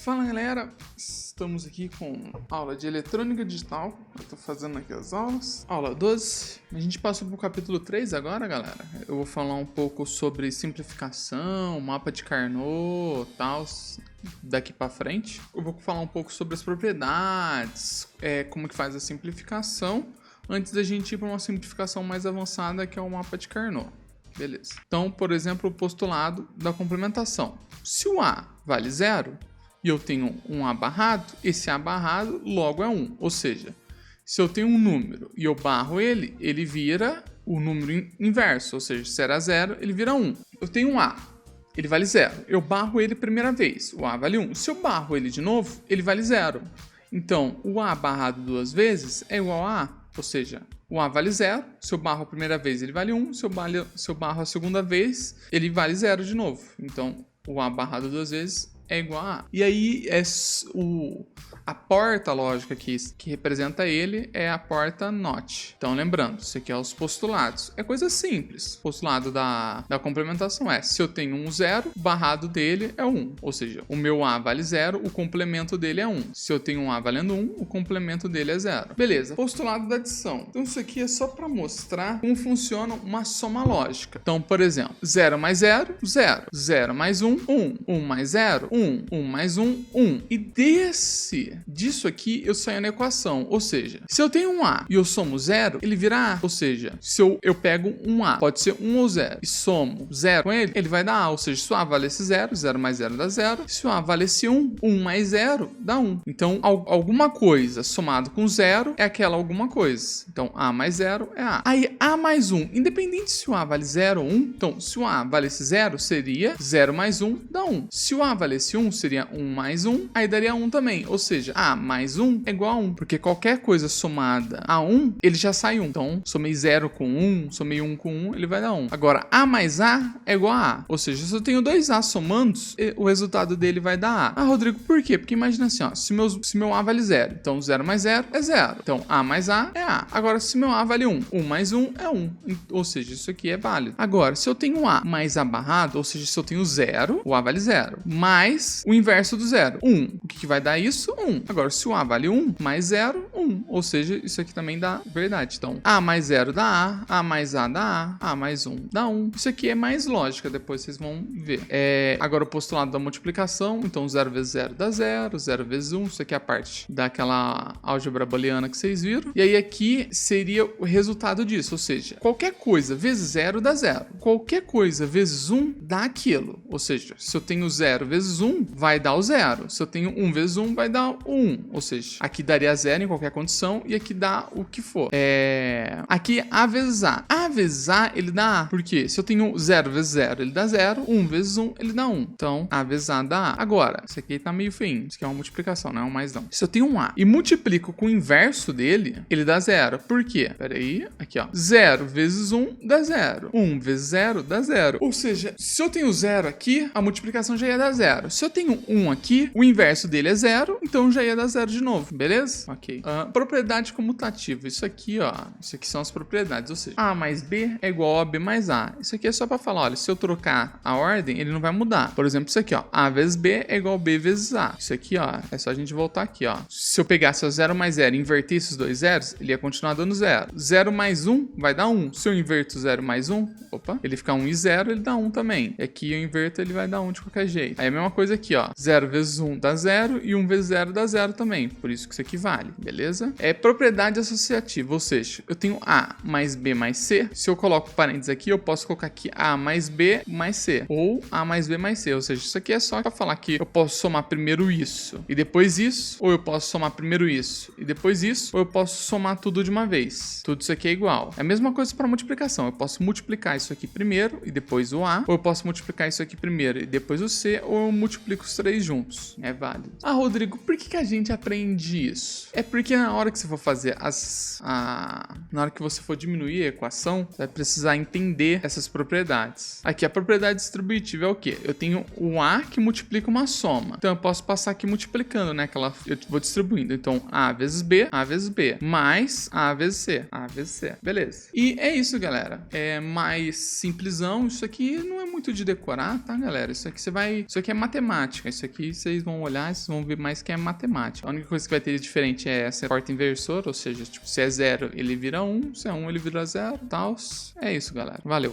Fala galera, estamos aqui com aula de eletrônica digital. Eu tô fazendo aqui as aulas. Aula 12. A gente passou pro capítulo 3 agora, galera. Eu vou falar um pouco sobre simplificação, mapa de Carnot e tal, daqui pra frente. Eu vou falar um pouco sobre as propriedades, como que faz a simplificação, antes da gente ir para uma simplificação mais avançada, que é o mapa de Carnot. Beleza. Então, por exemplo, o postulado da complementação. Se o A vale 0 e eu tenho um A barrado, esse A barrado logo é 1. Ou seja, se eu tenho um número e eu barro ele, ele vira o número inverso. Ou seja, se era 0, ele vira 1. Eu tenho um A, ele vale 0. Eu barro ele a primeira vez, o A vale 1. Se eu barro ele de novo, ele vale 0. Então, o A barrado duas vezes é igual a A. Ou seja, o A vale 0, se eu barro a primeira vez ele vale 1, se eu barro a segunda vez ele vale 0 de novo. Então, o A barrado duas vezes é igual a A. E aí, a porta lógica que representa ele é a porta NOT. Então, lembrando, isso aqui é os postulados. É coisa simples. O postulado da complementação é, se eu tenho um 0, o barrado dele é 1. Ou seja, o meu A vale 0, o complemento dele é 1. Se eu tenho um A valendo 1, o complemento dele é 0. Beleza. Postulado da adição. Então, isso aqui é só para mostrar como funciona uma soma lógica. Então, por exemplo, 0 mais 0, 0. 0 mais 1, 1. 1 mais 0, 1. 1 mais 1, 1. E disso aqui eu saio na equação. Ou seja, se eu tenho um A e eu somo 0, ele vira A. Ou seja, se eu pego um A, pode ser 1 ou 0, e somo 0 com ele, ele vai dar A. Ou seja, se o A valesse 0, 0 mais 0 dá 0. Se o A valesse 1, 1 mais 0 dá 1. Então, alguma coisa somado com 0 é aquela alguma coisa. Então, A mais 0 é A. Aí, A mais 1, independente se o A vale 0 ou 1, então, se o A valesse 0, seria 0 mais 1 dá 1. Se o A valesse 1, seria 1 mais 1, aí daria 1 também. Ou seja, A mais 1 é igual a 1, porque qualquer coisa somada a 1, ele já sai 1. Então, somei 0 com 1, somei 1 com 1, ele vai dar 1. Agora, A mais A é igual a A. Ou seja, se eu tenho dois A somandos, o resultado dele vai dar A. Ah, Rodrigo, por quê? Porque imagina assim, ó, se meu A vale 0, então 0 mais 0 é 0. Então, A mais A é A. Agora, se meu A vale 1, 1 mais 1 é 1. Ou seja, isso aqui é válido. Agora, se eu tenho A mais A barrado, ou seja, se eu tenho 0, o A vale 0, mais o inverso do 0, 1. O que vai dar isso? 1. Agora, se o A vale 1, mais 0, 1. Ou seja, isso aqui também dá verdade. Então, A mais 0 dá A mais A dá A mais 1 dá 1. Isso aqui é mais lógica, depois vocês vão ver. Agora, o postulado da multiplicação. Então, 0 vezes 0 dá 0, 0 vezes 1. Isso aqui é a parte daquela álgebra booleana que vocês viram. E aí, aqui seria o resultado disso. Ou seja, qualquer coisa vezes 0 dá 0. Qualquer coisa vezes 1 dá aquilo. Ou seja, se eu tenho 0 vezes 1, vai dar o 0. Se eu tenho 1 vezes 1, vai dar 1. Ou seja, aqui daria 0 em qualquer condição e aqui dá o que for. Aqui A vezes A. A vezes A, ele dá A. Por quê? Se eu tenho 0 vezes 0, ele dá 0. 1 vezes 1, ele dá 1. Então, A vezes A dá A. Agora, isso aqui tá meio feinho. Isso aqui é uma multiplicação, não é um mais não. Se eu tenho um A e multiplico com o inverso dele, ele dá 0. Por quê? Pera aí. Aqui, ó. 0 vezes 1 dá 0. 1 vezes 0 dá 0. Ou seja, se eu tenho 0 aqui, a multiplicação já ia dar 0. Se eu tenho 1 aqui, o inverso dele é 0, então já ia dar 0 de novo, beleza? Ok. Propriedade comutativa. Isso aqui, ó. Isso aqui são as propriedades, ou seja, A mais B é igual a B mais A. Isso aqui é só pra falar, olha, se eu trocar a ordem, ele não vai mudar. Por exemplo, isso aqui, ó. A vezes B é igual a B vezes A. Isso aqui, ó, é só a gente voltar aqui, ó. Se eu pegasse o 0 mais 0 e inverter esses dois zeros, ele ia continuar dando 0. 0 mais 1 vai dar 1. Se eu inverto 0 mais 1, opa, ele fica 1 e 0, ele dá 1 também. E aqui eu inverto, ele vai dar 1 de qualquer jeito. Aí a mesma coisa aqui, ó. 0 vezes 1 dá 0 e 1 vezes 0 dá 0 também. Por isso que isso aqui vale, beleza? É propriedade associativa, ou seja, eu tenho A mais B mais C. Se eu coloco parênteses aqui, eu posso colocar aqui A mais B mais C. Ou A mais B mais C. Ou seja, isso aqui é só para falar que eu posso somar primeiro isso e depois isso. Ou eu posso somar primeiro isso e depois isso. Ou eu posso somar tudo de uma vez. Tudo isso aqui é igual. É a mesma coisa para multiplicação. Eu posso multiplicar isso aqui primeiro e depois o A. Ou eu posso multiplicar isso aqui primeiro e depois o C. Ou eu multiplico os três juntos. É válido. Ah, Rodrigo, por que a gente aprende isso? É porque na hora que você for fazer na hora que você for diminuir a equação, você vai precisar entender essas propriedades. Aqui, a propriedade distributiva é o quê? Eu tenho o A que multiplica uma soma. Então, eu posso passar aqui multiplicando, né? Eu vou distribuindo. Então, A vezes B, mais A vezes C. A vezes C. Beleza. E é isso, galera. É mais simplesão. Isso aqui não é muito de decorar, tá, galera? Isso aqui é matemática. matemática. Isso aqui vocês vão olhar e vocês vão ver mais que é matemática. A única coisa que vai ter de diferente é essa porta inversora, ou seja, tipo, se é 0 ele vira 1, se é 1 ele vira 0, tal. É isso, galera. Valeu.